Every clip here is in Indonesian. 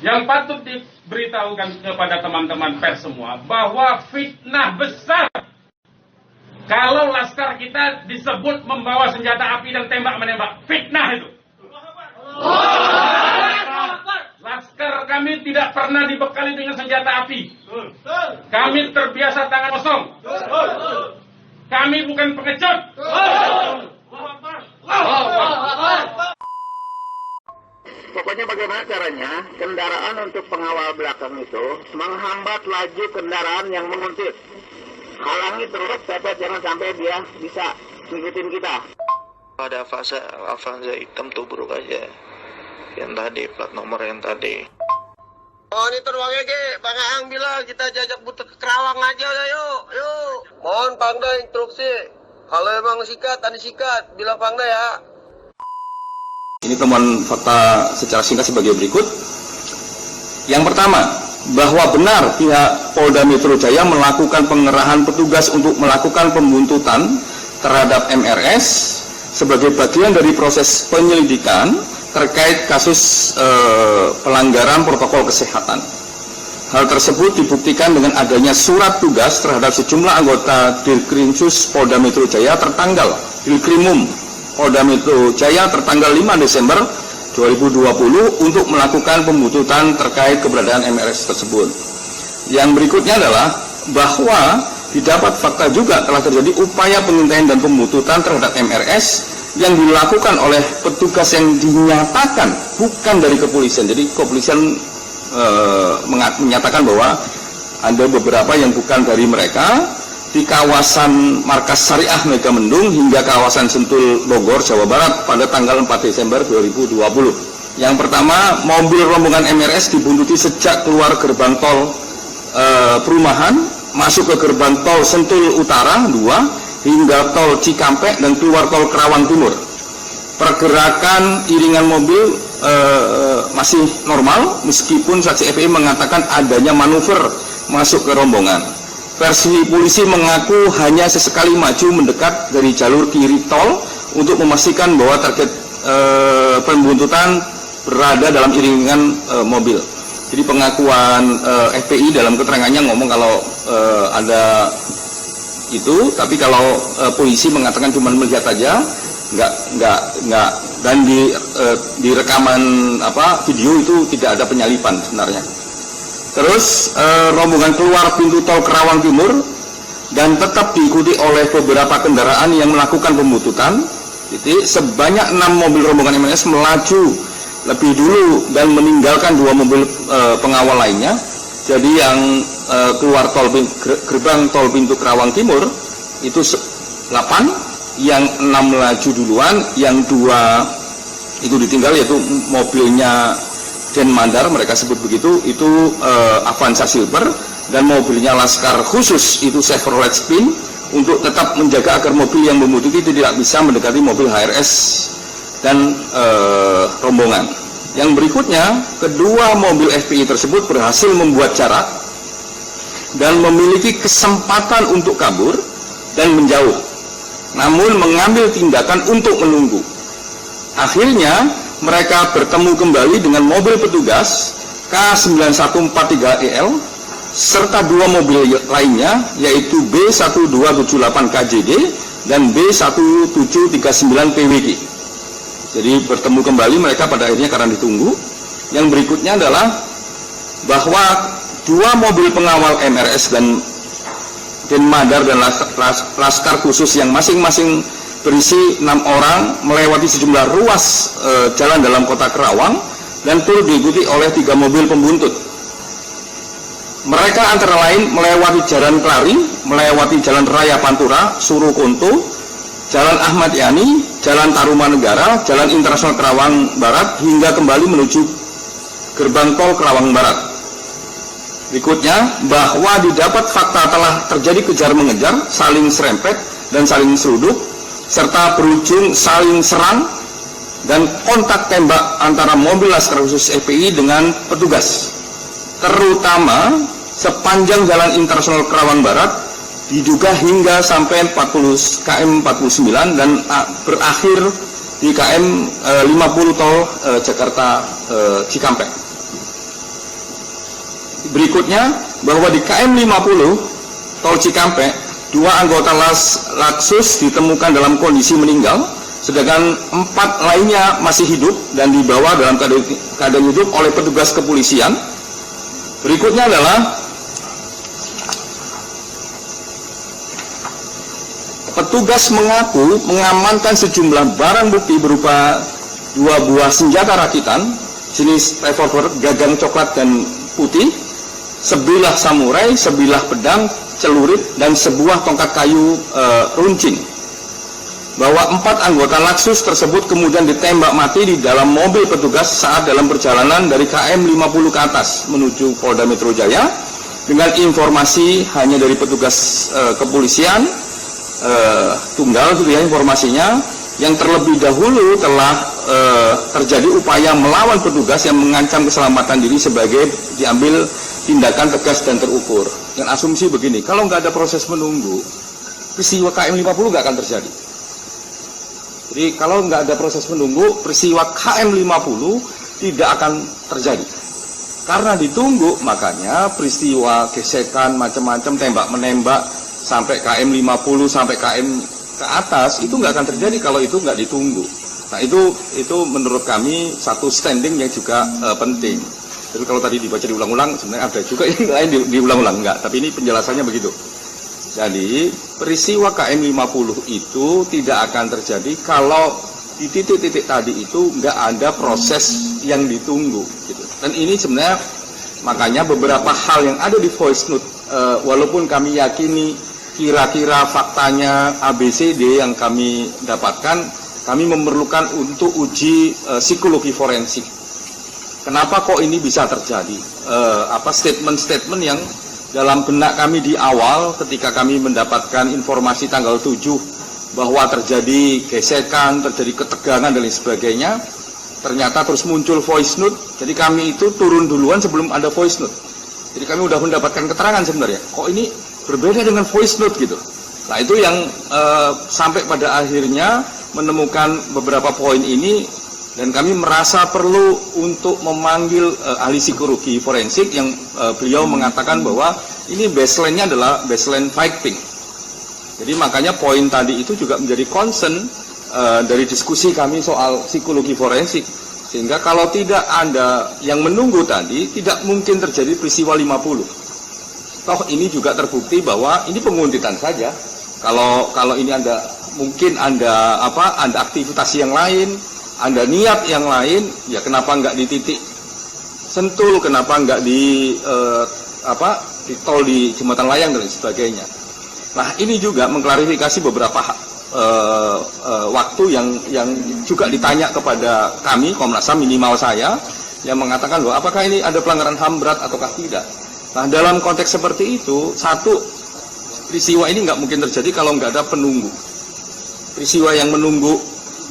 Yang patut diberitahukan kepada teman-teman pers semua bahwa fitnah besar kalau laskar kita disebut membawa senjata api dan tembak-menembak. Fitnah itu. Laskar kami tidak pernah dibekali dengan senjata api. Kami terbiasa tangan kosong. Kami bukan pengecut. Pokoknya bagaimana caranya kendaraan untuk pengawal belakang itu menghambat laju kendaraan yang menguntit. Halangi terus, tapi jangan sampai dia bisa ngikutin kita. Ada Avanza hitam tubruk aja. Yang tadi, plat nomor yang tadi. Oh ini teruangnya Ge, Bang Aang bilang kita jajak butuh ke Kerawang aja ya yuk. Mohon Pangda instruksi. Kalau emang sikat, tadi sikat, bilang Pangda ya. Ini temuan fakta secara singkat sebagai berikut. Yang pertama, bahwa benar pihak Polda Metro Jaya melakukan pengerahan petugas untuk melakukan pembuntutan terhadap MRS sebagai bagian dari proses penyelidikan terkait kasus pelanggaran protokol kesehatan. Hal tersebut dibuktikan dengan adanya surat tugas terhadap sejumlah anggota Dirkrimsus Polda Metro Jaya tertanggal Dirkrimum Polda Metro Jaya tertanggal 5 Desember 2020 untuk melakukan pembuntutan terkait keberadaan MRS tersebut. Yang berikutnya adalah bahwa didapat fakta juga telah terjadi upaya pengintaian dan pembuntutan terhadap MRS yang dilakukan oleh petugas yang dinyatakan bukan dari kepolisian. Jadi kepolisian menyatakan bahwa ada beberapa yang bukan dari mereka di kawasan Markas Syariah Megamendung hingga kawasan Sentul Bogor, Jawa Barat pada tanggal 4 Desember 2020. Yang pertama, mobil rombongan MRS dibuntuti sejak keluar gerbang tol Perumahan, masuk ke gerbang tol Sentul Utara 2 hingga tol Cikampek dan keluar tol Kerawang Timur. Pergerakan iringan mobil masih normal meskipun saksi FPI mengatakan adanya manuver masuk ke rombongan. Versi polisi mengaku hanya sesekali maju mendekat dari jalur kiri tol untuk memastikan bahwa target pembuntutan berada dalam iringan mobil. Jadi pengakuan FPI dalam keterangannya ngomong kalau ada itu, tapi kalau polisi mengatakan cuma melihat aja, nggak, dan di rekaman video itu tidak ada penyalipan sebenarnya. Terus rombongan keluar pintu tol Kerawang Timur dan tetap diikuti oleh beberapa kendaraan yang melakukan pembuntutan. Sebanyak 6 mobil rombongan MRS melaju lebih dulu dan meninggalkan 2 mobil pengawal lainnya. Jadi yang keluar gerbang tol pintu Kerawang Timur itu 8, yang 6 melaju duluan, yang 2 itu ditinggal, yaitu mobilnya Den Mandar, mereka sebut begitu, itu Avanza Silver, dan mobilnya Laskar Khusus itu Chevrolet Spin, untuk tetap menjaga agar mobil yang membutuhkan tidak bisa mendekati mobil HRS dan rombongan. Yang berikutnya, kedua mobil FPI tersebut berhasil membuat jarak dan memiliki kesempatan untuk kabur dan menjauh, namun mengambil tindakan untuk menunggu. Akhirnya mereka bertemu kembali dengan mobil petugas K9143EL serta 2 mobil lainnya, yaitu B1278KJD dan B1739PWG. Jadi bertemu kembali mereka pada akhirnya karena ditunggu. Yang berikutnya adalah bahwa 2 mobil pengawal MRS dan Den Mandar dan Laskar Khusus yang masing-masing berisi 6 orang melewati sejumlah ruas jalan dalam kota Kerawang dan turut diikuti oleh 3 mobil pembuntut. Mereka antara lain melewati Jalan Kelari, melewati Jalan Raya Pantura, Surukonto, Jalan Ahmad Yani, Jalan Tarumanegara, Jalan Internasional Kerawang Barat, hingga kembali menuju gerbang tol Kerawang Barat. Berikutnya, bahwa didapat fakta telah terjadi kejar mengejar, saling serempet dan saling seruduk, serta berujung saling serang dan kontak tembak antara mobil Laskar Khusus FPI dengan petugas, terutama sepanjang Jalan Internasional Kerawang Barat, diduga hingga sampai KM 49 dan berakhir di KM 50 tol Jakarta Cikampek. berikutnya bahwa di KM 50 Tol Cikampek, 2 anggota Laksus ditemukan dalam kondisi meninggal, sedangkan 4 lainnya masih hidup dan dibawa dalam keadaan hidup oleh petugas kepolisian. Berikutnya adalah petugas mengaku mengamankan sejumlah barang bukti berupa 2 buah senjata rakitan jenis revolver gagang coklat dan putih, sebilah samurai, sebilah pedang, celurit, dan sebuah tongkat kayu runcing. Bahwa 4 anggota Laksus tersebut kemudian ditembak mati di dalam mobil petugas saat dalam perjalanan dari KM 50 ke atas menuju Polda Metro Jaya, dengan informasi hanya dari petugas kepolisian tunggal gitu ya informasinya, yang terlebih dahulu telah terjadi upaya melawan petugas yang mengancam keselamatan diri sebagai diambil tindakan tegas dan terukur. Dengan asumsi begini, kalau nggak ada proses menunggu, peristiwa KM 50 nggak akan terjadi. Jadi kalau nggak ada proses menunggu, peristiwa KM 50 tidak akan terjadi. Karena ditunggu, makanya peristiwa gesekan macam-macam, tembak-menembak sampai KM 50 sampai KM ke atas itu nggak akan terjadi kalau itu nggak ditunggu. Nah itu menurut kami satu standing yang juga penting. Tapi kalau tadi dibaca diulang-ulang, sebenarnya ada juga yang lain diulang-ulang, enggak. Tapi ini penjelasannya begitu. Jadi peristiwa KM 50 itu tidak akan terjadi kalau di titik-titik tadi itu nggak ada proses yang ditunggu. Gitu. Dan ini sebenarnya makanya beberapa hal yang ada di voice note, walaupun kami yakini kira-kira faktanya ABCD yang kami dapatkan, kami memerlukan untuk uji psikologi forensik. Kenapa kok ini bisa terjadi? Statement-statement yang dalam benak kami di awal ketika kami mendapatkan informasi tanggal 7 bahwa terjadi gesekan, terjadi ketegangan dan lain sebagainya, ternyata terus muncul voice note. Jadi kami itu turun duluan sebelum ada voice note. Jadi kami sudah mendapatkan keterangan sebenarnya. Kok ini berbeda dengan voice note gitu. Nah itu yang sampai pada akhirnya menemukan beberapa poin ini, dan kami merasa perlu untuk memanggil ahli psikologi forensik yang beliau mengatakan bahwa ini baseline-nya adalah baseline fighting. Jadi makanya poin tadi itu juga menjadi concern dari diskusi kami soal psikologi forensik. Sehingga kalau tidak ada yang menunggu tadi, tidak mungkin terjadi peristiwa 50. Toh ini juga terbukti bahwa ini penguntitan saja. Kalau ini mungkin ada aktivitas yang lain, ada niat yang lain, ya kenapa nggak di titik Sentul, kenapa nggak di tol di Jembatan Layang dan sebagainya. Nah ini juga mengklarifikasi beberapa waktu yang juga ditanya kepada kami Komnas HAM, minimal saya, yang mengatakan bahwa apakah ini ada pelanggaran HAM berat ataukah tidak. Nah dalam konteks seperti itu, satu, peristiwa ini nggak mungkin terjadi kalau nggak ada penunggu. Peristiwa yang menunggu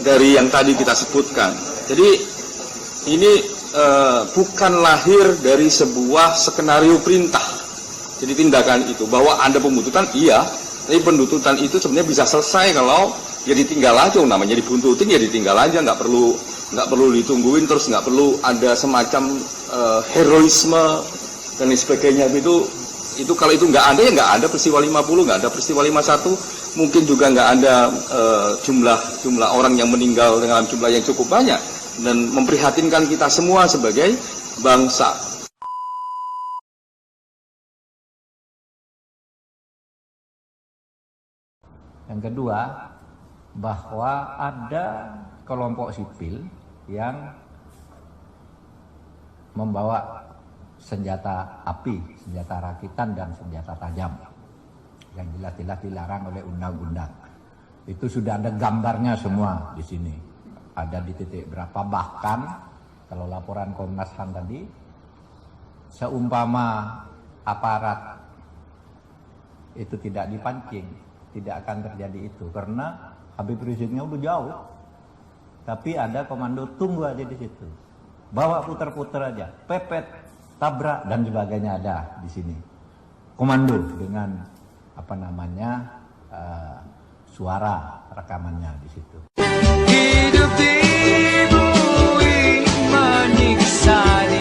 dari yang tadi kita sebutkan. Jadi ini bukan lahir dari sebuah skenario perintah. Jadi tindakan itu bahwa ada pembuntutan, iya, tapi penuntutan itu sebenarnya bisa selesai kalau ya ditinggal aja, namanya dibuntutin ya ditinggal aja, nggak perlu ditungguin, terus nggak perlu ada semacam heroisme dan sebagainya. Itu kalau itu nggak ada ya nggak ada peristiwa 50, nggak ada peristiwa 51, mungkin juga nggak ada jumlah orang yang meninggal dengan jumlah yang cukup banyak dan memprihatinkan kita semua sebagai bangsa. Yang kedua, bahwa ada kelompok sipil yang membawa senjata api, senjata rakitan, dan senjata tajam yang jelas-jelas dilarang oleh undang-undang. Itu sudah ada gambarnya semua di sini. Ada di titik berapa, bahkan kalau laporan Komnas HAM tadi, seumpama aparat itu tidak dipancing, tidak akan terjadi itu, karena Habib Riziknya udah jauh. Tapi ada komando tunggu aja di situ, bawa puter-puter aja, pepet, tabrak dan sebagainya ada di sini. Komando dengan suara rekamannya di situ. Hidup di bumi menyiksa.